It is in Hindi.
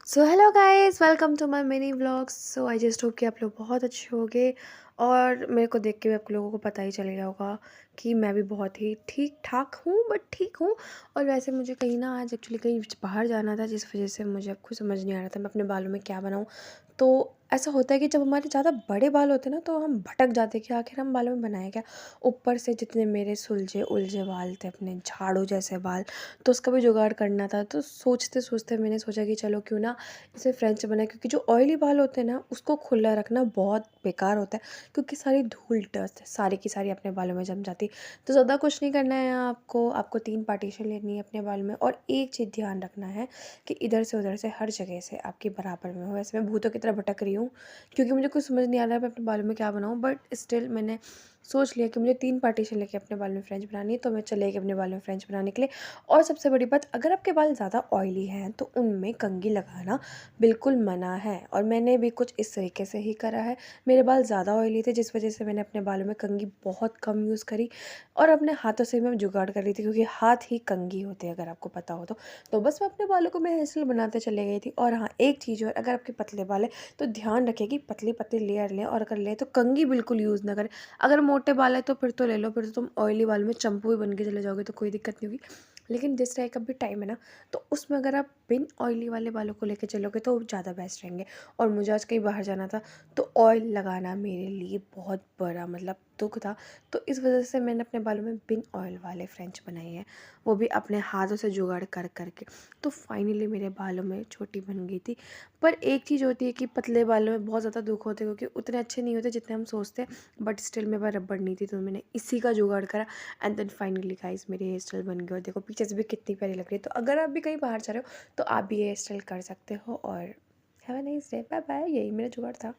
So hello guys, welcome to my mini vlogs. So I just hope कि आप लोग बहुत अच्छे होंगे। और मेरे को देख के भी आप लोगों को पता ही चल गया होगा कि मैं भी बहुत ही ठीक ठाक हूँ, बट ठीक हूँ। और वैसे मुझे कहीं ना आज एक्चुअली कहीं बाहर जाना था, जिस वजह से मुझे अब खुद समझ नहीं आ रहा था मैं अपने बालों में क्या बनाऊँ। तो ऐसा होता है कि जब हमारे ज़्यादा बड़े बाल होते हैं ना, तो हम भटक जाते हैं कि आखिर हम बालों में बनाए क्या। ऊपर से जितने मेरे सुलझे उलझे बाल थे, अपने झाड़ू जैसे बाल, तो उसका भी जुगाड़ करना था। तो सोचते सोचते मैंने सोचा कि चलो क्यों ना इसे फ्रेंच बनाए, क्योंकि जो ऑयली बाल होते हैं ना उसको खुला रखना बहुत बेकार होता है, क्योंकि सारी धूल डस्ट सारी की सारी अपने बालों में जम जाती। तो ज़्यादा कुछ नहीं करना है आपको 3 पार्टीशन लेनी है अपने बाल में। और एक चीज़ ध्यान रखना है कि इधर से उधर से हर जगह से आपकी बराबर में हो। वैसे मैं भूतों की तरह भटक रही हूँ, क्योंकि मुझे कुछ समझ नहीं आ रहा है मैं अपने बालों में क्या बनाऊँ, बट स्टिल मैंने सोच लिया कि मुझे 3 पार्टीशन लेके अपने बाल में फ्रेंच बनानी है, तो मैं चले गई अपने बालों में फ्रेंच बनाने के लिए। और सबसे बड़ी बात, अगर आपके बाल ज़्यादा ऑयली हैं तो उनमें कंघी लगाना बिल्कुल मना है। और मैंने भी कुछ इस तरीके से ही करा है। मेरे बाल ज़्यादा ऑयली थे, जिस वजह से मैंने अपने बालों में कंघी बहुत कम यूज़ करी, और अपने हाथों से मैं जुगाड़ कर रही थी, क्योंकि हाथ ही कंघी होते हैं अगर आपको पता हो तो बस मैं अपने बालों को मैं हेयर स्टाइल बनाते चले गई थी। और हाँ, एक चीज़ और, अगर आपके पतले बाल है तो ध्यान रखिए कि पतली पतली लेयर लें, और अगर लें तो कंघी बिल्कुल यूज़ ना करें। अगर मोटे बाल है तो फिर तो ले लो, फिर तो तुम ऑयली बाल में चंपू भी बन के चले जाओगे, तो कोई दिक्कत नहीं होगी। लेकिन जिस टाइप का भी टाइम है ना, तो उसमें अगर आप बिन ऑयली वाले बालों को लेके चलोगे तो ज़्यादा बेस्ट रहेंगे। और मुझे आज कहीं बाहर जाना था, तो ऑयल लगाना मेरे लिए बहुत बड़ा मतलब दुख था। तो इस वजह से मैंने अपने बालों में बिन ऑयल वाले फ्रेंच बनाए हैं, वो भी अपने हाथों से जुगाड़ कर करके। तो फाइनली मेरे बालों में छोटी बन गई थी। पर एक चीज़ होती है कि पतले बालों में बहुत ज़्यादा दुख होते हैं, क्योंकि उतने अच्छे नहीं होते जितने हम सोचते हैं। बट स्टिल मेरे पास रबड़ नहीं थी, तो मैंने इसी का जुगाड़ करा। एंड देन फाइनली गाइस मेरी हेयर स्टाइल बन गई। और देखो पीछे से भी कितनी प्यारी लग रही है। तो अगर आप भी कहीं बाहर जा रहे हो तो आप भी हेयर स्टाइल कर सकते हो। और have a nice day, bye bye. यही मेरा जुगाड़ था।